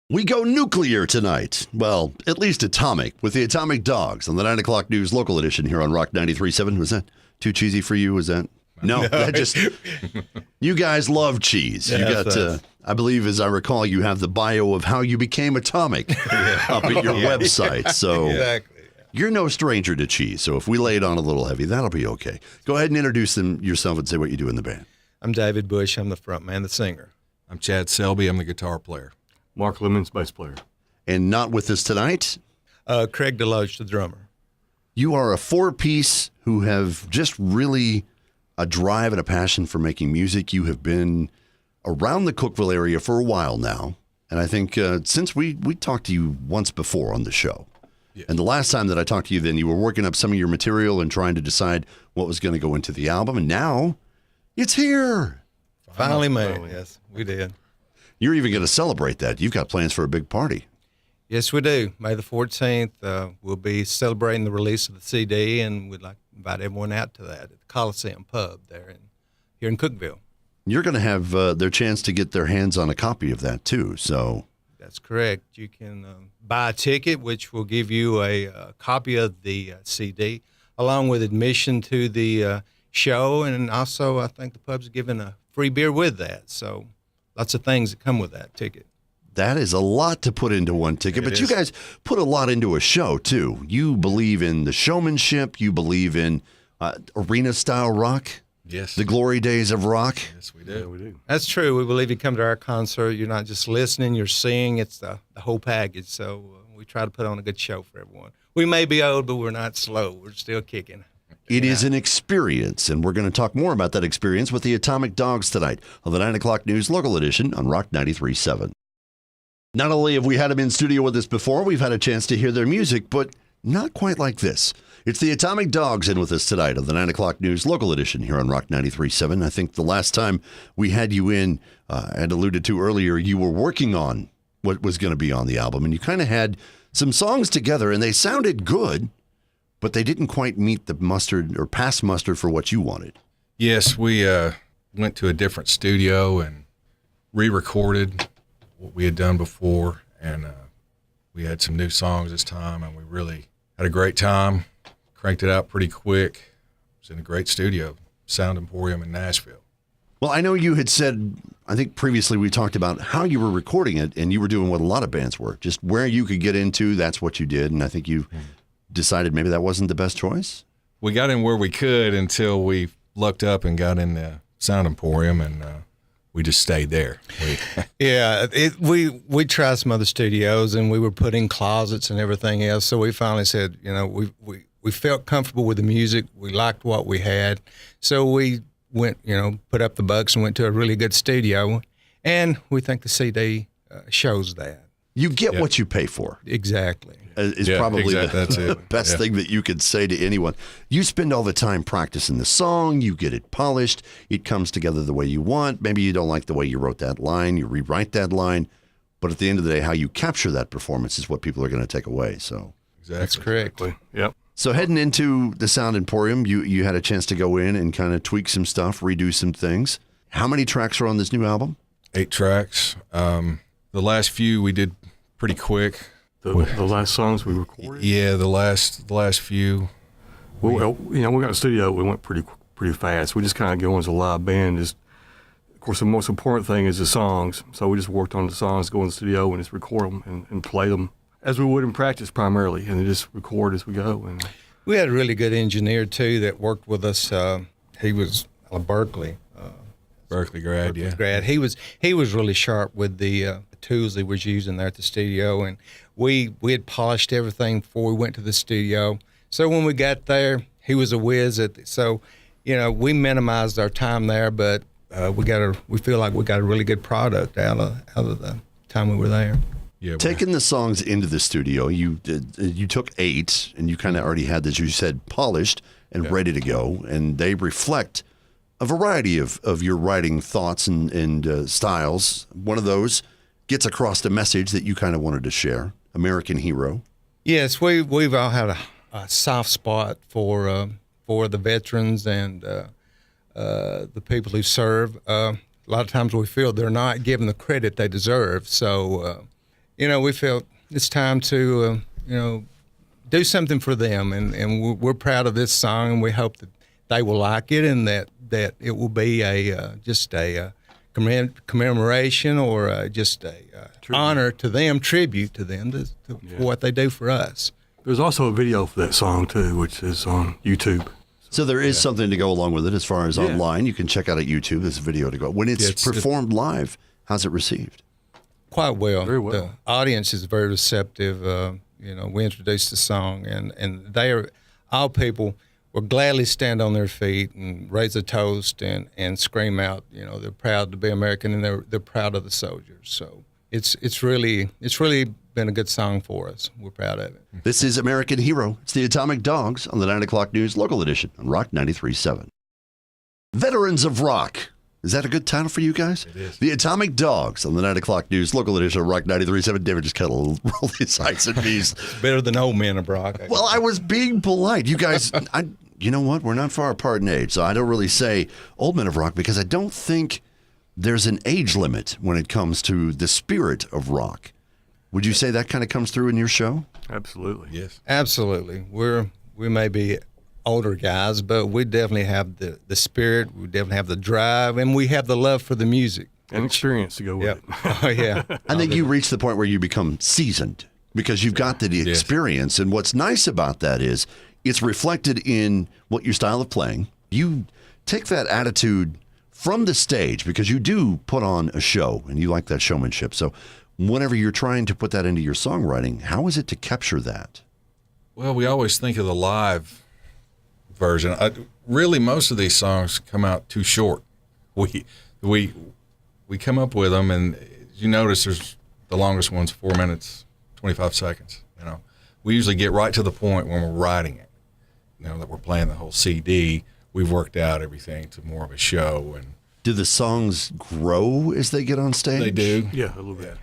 We go nuclear tonight. Well, at least atomic, with the Atomic Dogs on the 9 o'clock news local edition here on Rock 93.7. Was that too cheesy for you? Was that? No, that just, you guys love cheese. You got, I believe, as I recall, you have the bio of how you became atomic up at your website. So Exactly. You're no stranger to cheese. So if we lay it on a little heavy, that'll be okay. Go ahead and introduce yourself and say what you do in the band. I'm David Bush. I'm the front man, the singer. I'm Chad Selby. I'm the guitar player. Mark Lemons, bass player. And not with us tonight, Craig Deloach, the drummer. you are a four-piece who have just really a drive and a passion for making music. You have been around the Cookeville area for a while now. And I think since we talked to you once before on the show. Yes. And the last time that I talked to you, then you were working up some of your material and trying to decide what was going to go into the album. And now it's here. Finally made. Yes, we did. You're even going to celebrate that. You've got plans for a big party. Yes, we do. May the 14th, we'll be celebrating the release of the CD, and we'd like to invite everyone out to that at the Coliseum Pub here in Cookeville. You're going to have their chance to get their hands on a copy of that, too. So That's correct. You can buy a ticket, which will give you a copy of the CD, along with admission to the show, and also I think the pub's giving a free beer with that. So lots of things that come with that ticket. that is a lot to put into one ticket, but you guys put a lot into a show, too. You believe in the showmanship. You believe in arena-style rock. Yes. The glory days of rock. Yes, we do. Yeah, we do. That's true. We believe you come to our concert, you're not just listening, you're seeing. It's the whole package. So we try to put on a good show for everyone. We may be old, but we're not slow. We're still kicking. It is an experience, and we're going to talk more about that experience with the Atomic Dogs tonight on the 9 o'clock news local edition on Rock 93.7. Not only have we had them in studio with us before, we've had a chance to hear their music, but not quite like this. It's the Atomic Dogs in with us tonight on the 9 o'clock news local edition here on Rock 93.7. I think the last time we had you in, and alluded to earlier, you were working on what was going to be on the album, and you kind of had some songs together, and they sounded good, but they didn't quite meet the mustard or pass mustard for what you wanted. Yes, we went to a different studio and re-recorded what we had done before, and we had some new songs this time, and we really had a great time. Cranked it out pretty quick. It was in a great studio, Sound Emporium in Nashville. Well, I know you had said, I think previously we talked about how you were recording it, and you were doing what a lot of bands were. Just where you could get into, that's what you did, and I think you decided maybe that wasn't the best choice. We got in where we could until we lucked up and got in the Sound Emporium, and we just stayed there. Yeah, we tried some other studios, and we were put in closets and everything else. So we finally said, we felt comfortable with the music. We liked what we had. So we went, put up the bucks and went to a really good studio. And we think the CD shows that. You get what you pay for. Exactly. Is probably that's the it. best thing that you could say to anyone. You spend all the time practicing the song. You get it polished. It comes together the way you want. Maybe you don't like the way you wrote that line. You rewrite that line. But at the end of the day, how you capture that performance is what people are going to take away. So Exactly. That's correct. Yep. So heading into the Sound Emporium, you had a chance to go in and kind of tweak some stuff, redo some things. How many tracks are on this new album? 8 tracks. The last few we did pretty quick. The last songs we recorded. Yeah, the last few. Well, we got a studio. We went pretty fast. We just kind of go as a live band. Of course, the most important thing is the songs. So we just worked on the songs, go in the studio and just record them and play them as we would in practice primarily, and then just record as we go. And We had a really good engineer, too, that worked with us. He was a Berkeley grad, yeah. grad. He was really sharp with the tools he was using there at the studio, and we had polished everything before we went to the studio. So when we got there, he was a whiz at it. So, we minimized our time there, but we feel like we got a really good product out of the time we were there. Yeah, Taking the songs into the studio, you took 8, and you kind of already had, as you said, polished and ready to go, and they reflect a variety of your writing thoughts and styles. One of those gets across the message that you kind of wanted to share, American Hero. Yes, we've all had a soft spot for the veterans and the people who serve. A lot of times we feel they're not given the credit they deserve. So, we felt it's time to, do something for them, and we're proud of this song, and we hope that they will like it, and that it will be just a commemoration or just a honor to them, tribute to them for what they do for us. There's also a video for that song too, which is on YouTube. So there is something to go along with it as far as online. You can check out at YouTube. There's a video to go. When it's performed live, how's it received? Quite well. Very well. The audience is very receptive. We introduced the song, and they are all people will gladly stand on their feet and raise a toast and scream out. They're proud to be American, and they're proud of the soldiers. So it's really been a good song for us. We're proud of it. This is American Hero. It's the Atomic Dogs on the 9 o'clock news local edition on Rock 93.7. Veterans of Rock. Is that a good title for you guys? It is. The Atomic Dogs on the 9 o'clock news local edition of Rock 93.7. David just kind of rolled his eyes at me. Better than Old Men of Rock. Well, I was being polite. You guys, you know what? We're not far apart in age, so I don't really say Old Men of Rock because I don't think there's an age limit when it comes to the spirit of rock. Would you say that kind of comes through in your show? Absolutely. Yes. Absolutely. We may be older guys, but we definitely have the spirit, we definitely have the drive, and we have the love for the music. And experience to go with it. Oh, yeah. I think you reach the point where you become seasoned because you've got the experience. And what's nice about that is it's reflected in what your style of playing. You take that attitude from the stage because you do put on a show and you like that showmanship. So whenever you're trying to put that into your songwriting, how is it to capture that? Well, we always think of the live version. Really, most of these songs come out too short. We come up with them, and you notice there's the longest one's 4 minutes, 25 seconds. We usually get right to the point when we're writing it. That we're playing the whole CD. We've worked out everything to more of a show. And do the songs grow as they get on stage? they do. Yeah, a little bit.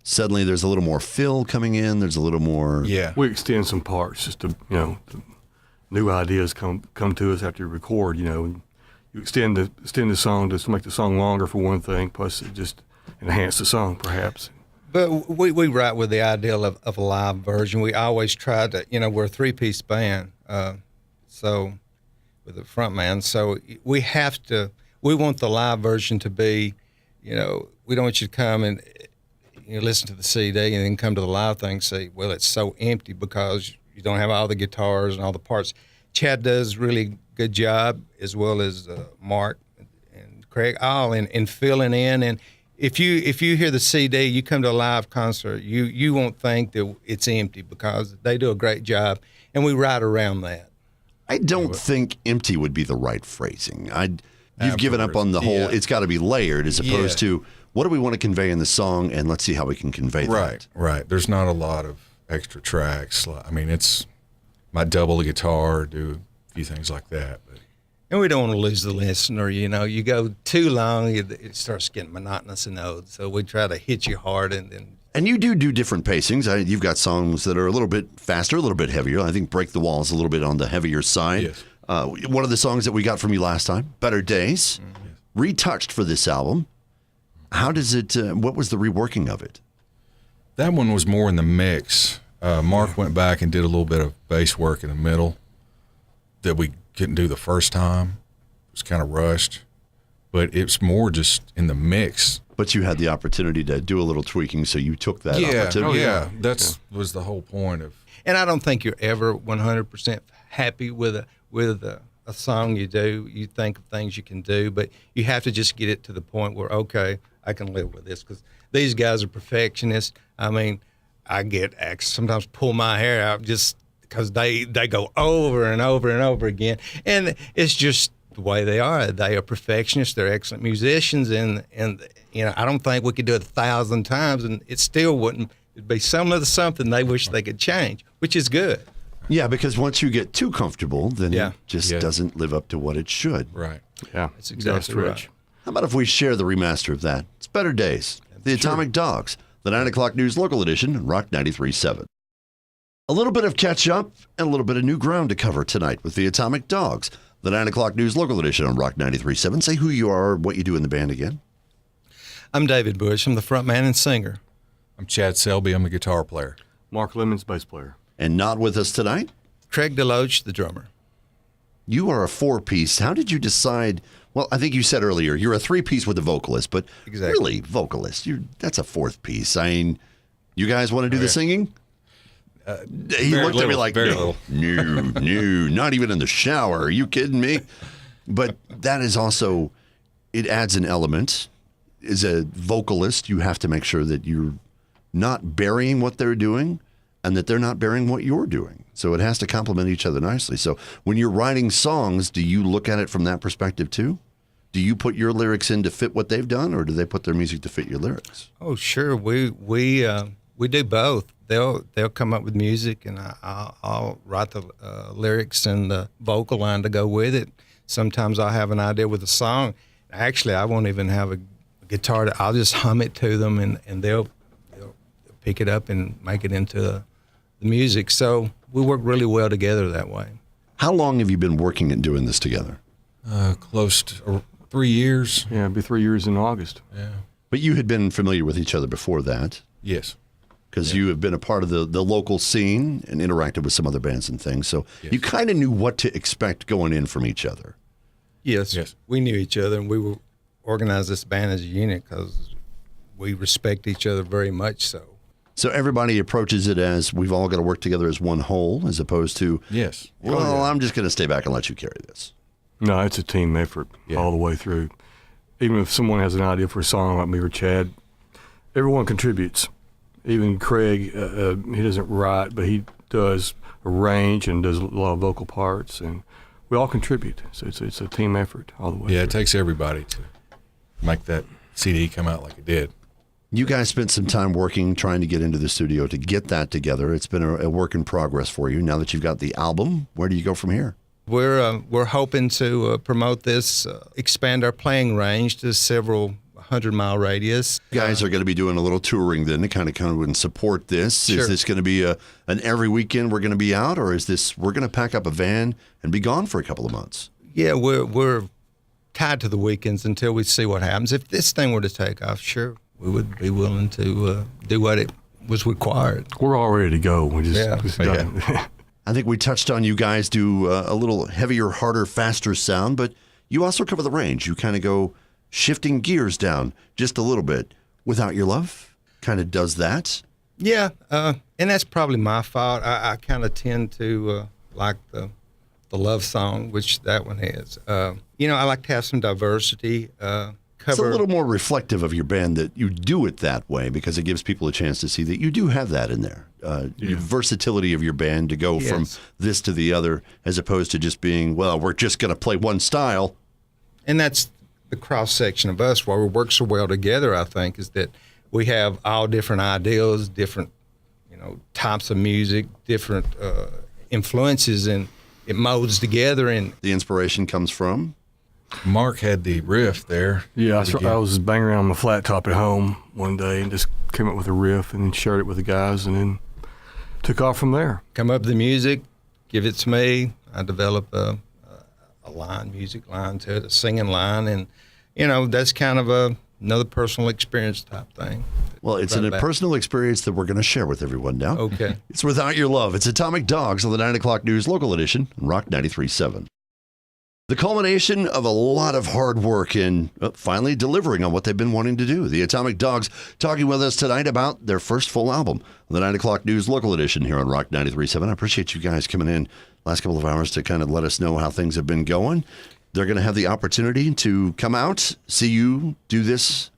Suddenly there's a little more fill coming in. There's a little more. Yeah. We extend some parts just to, the new ideas come to us after you record, and you extend the song just to make the song longer for one thing, plus it just enhance the song perhaps. But we write with the ideal of a live version. We always try to, we're a three-piece band, so with a front man. So we want the live version to be, we don't want you to come and listen to the CD and then come to the live thing and say, well, it's so empty because you don't have all the guitars and all the parts. Chad does really good job, as well as Mark and Craig, all in filling in. And if you hear the CD, you come to a live concert, you won't think that it's empty because they do a great job, and we write around that. I don't think empty would be the right phrasing. You've given up on the whole, it's got to be layered as opposed to what do we want to convey in the song, and let's see how we can convey that. Right. There's not a lot of extra tracks. I mean, it's might double the guitar, do a few things like that. But. And we don't want to lose the listener. You go too long, it starts getting monotonous and old. So we try to hit you hard and then. And you do different pacings. You've got songs that are a little bit faster, a little bit heavier. I think Break the Wall is a little bit on the heavier side. Yes. One of the songs that we got from you last time, Better Days, retouched for this album. How does it, what was the reworking of it? That one was more in the mix. Mark went back and did a little bit of bass work in the middle that we couldn't do the first time. It was kind of rushed, but it's more just in the mix. But you had the opportunity to do a little tweaking, so you took that opportunity. That was the whole point of. And I don't think you're ever 100% happy with a song you do. You think of things you can do, but you have to just get it to the point where, okay, I can live with this, because these guys are perfectionists. I mean, I get sometimes pull my hair out just because they go over and over and over again, and it's just the way they are. They are perfectionists. They're excellent musicians, and I don't think we could do it 1,000 times, and it still wouldn't. It'd be some of the something they wish they could change, which is good. Yeah, because once you get too comfortable, then it just doesn't live up to what it should. Right. Yeah, that's exactly right. How about if we share the remaster of that? It's Better Days, the Atomic Dogs, the 9 o'clock news local edition on Rock 93.7. A little bit of catch up and a little bit of new ground to cover tonight with the Atomic Dogs, the 9 o'clock news local edition on Rock 93.7. Say who you are, what you do in the band again. I'm David Bush. I'm the front man and singer. I'm Chad Selby. I'm a guitar player. Mark Lemons, bass player. And not with us tonight? Craig DeLoach, the drummer. You are a four-piece. How did you decide? Well, I think you said earlier you're a three-piece with a vocalist, but really, vocalist, that's a fourth piece. I mean, you guys want to do the singing? He looked at me like, no, not even in the shower. Are you kidding me? But that is also, it adds an element. As a vocalist, you have to make sure that you're not burying what they're doing and that they're not burying what you're doing. So it has to complement each other nicely. So when you're writing songs, do you look at it from that perspective too? Do you put your lyrics in to fit what they've done, or do they put their music to fit your lyrics? Oh, sure. We do both. They'll come up with music, and I'll write the lyrics and the vocal line to go with it. Sometimes I'll have an idea with a song. Actually, I won't even have a guitar. I'll just hum it to them, and they'll pick it up and make it into the music. So we work really well together that way. How long have you been working and doing this together? Close to 3 years. Yeah, it'll be 3 years in August. Yeah. But you had been familiar with each other before that. Yes. Because you have been a part of the local scene and interacted with some other bands and things. So Yes. you kind of knew what to expect going in from each other. Yes, we knew each other, and we were organized this band as a unit because we respect each other very much so. So everybody approaches it as we've all got to work together as one whole, as opposed to, Yes. well, I'm just going to stay back and let you carry this. No, it's a team effort all the way through. Even if someone has an idea for a song like me or Chad, everyone contributes. Even Craig, he doesn't write, but he does arrange and does a lot of vocal parts, and we all contribute. So it's a team effort all the way Yeah, through. it takes everybody to make that CD come out like it did. You guys spent some time working, trying to get into the studio to get that together. It's been a work in progress for you. Now that you've got the album, where do you go from here? We're hoping to promote this, expand our playing range to several 100-mile radius. You guys are going to be doing a little touring then to kind of come and support this. Sure. Is this going to be an every weekend we're going to be out, or is this we're going to pack up a van and be gone for a couple of months? Yeah, we're tied to the weekends until we see what happens. If this thing were to take off, sure, we would be willing to do what it was required. We're all ready to go. We just done. I think we touched on you guys do a little heavier, harder, faster sound, but you also cover the range. You kind of go shifting gears down just a little bit. Without Your Love kind of does that. Yeah, and that's probably my fault. I kind of tend to like the love song, which that one is. I like to have some diversity. It's a little more reflective of your band that you do it that way because it gives people a chance to see that you do have that in there. The versatility of your band to go from this to the other as opposed to just being, well, we're just going to play one style. And that's the cross-section of us, why we work so well together, I think, is that we have all different ideals, different types of music, different influences, and it molds together. And the inspiration comes from? Mark had the riff there. Yeah, I was just banging around on my flat top at home one day and just came up with a riff and then shared it with the guys and then took off from there. Come up with the music, give it to me. I develop a music line to it, a singing line, and that's kind of another personal experience type thing. Well, it's a personal experience that we're going to share with everyone now. Okay. It's Without Your Love. It's Atomic Dogs on the 9 o'clock news local edition on Rock 93.7. The culmination of a lot of hard work in finally delivering on what they've been wanting to do. The Atomic Dogs talking with us tonight about their first full album on the 9 o'clock news local edition here on Rock 93.7. I appreciate you guys coming in last couple of hours to kind of let us know how things have been going. They're going to have the opportunity to come out, see you do this.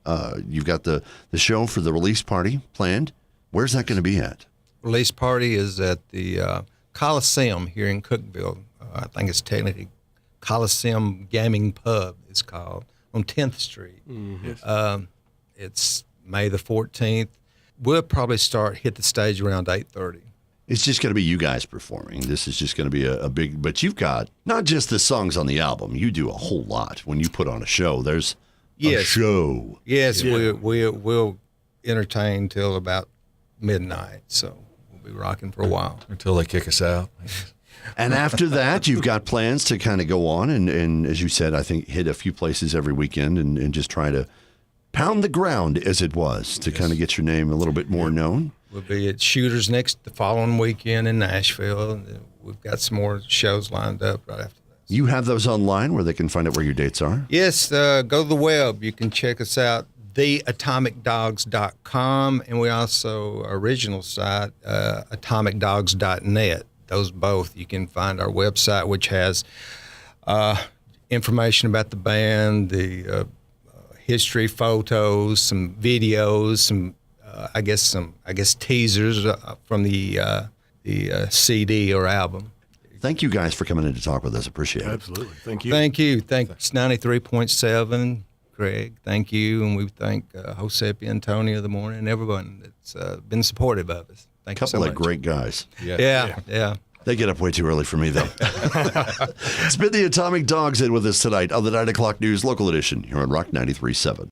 You've got the show for the release party planned. Where's that going to be at? Release party is at the Coliseum here in Cookeville. I think it's technically Coliseum Gaming Pub, it's called, on 10th Street. Mm-hmm. It's May the 14th. We'll probably hit the stage around 8:30. It's just going to be you guys performing. This is just going to be a big, but you've got not just the songs on the album. You do a whole lot when you put on a show. There's a show. Yes, yeah. We'll entertain till about midnight, so we'll be rocking for a while. Until they kick us out. And after that, you've got plans to kind of go on and as you said, I think hit a few places every weekend and just try to pound the ground, as it was, to kind of get your name a little bit more known. We'll be at Shooters the following weekend in Nashville. And we've got some more shows lined up right after that. You have those online where they can find out where your dates are? Yes, go to the web. You can check us out, theatomicdogs.com, and we also, original site, atomicdogs.net. Those both. You can find our website, which has information about the band, the history, photos, some videos, some teasers from the CD or album. Thank you guys for coming in to talk with us. Appreciate it. Absolutely. Thank you. Thank you. Thanks 93.7, Greg. Thank you. And we thank Josepi and Tony of the Morning and everyone that's been supportive of us. Thank you so much. Couple of great guys. Yeah. They get up way too early for me, though. It's been the Atomic Dogs in with us tonight on the 9 o'clock news local edition here on Rock 93.7.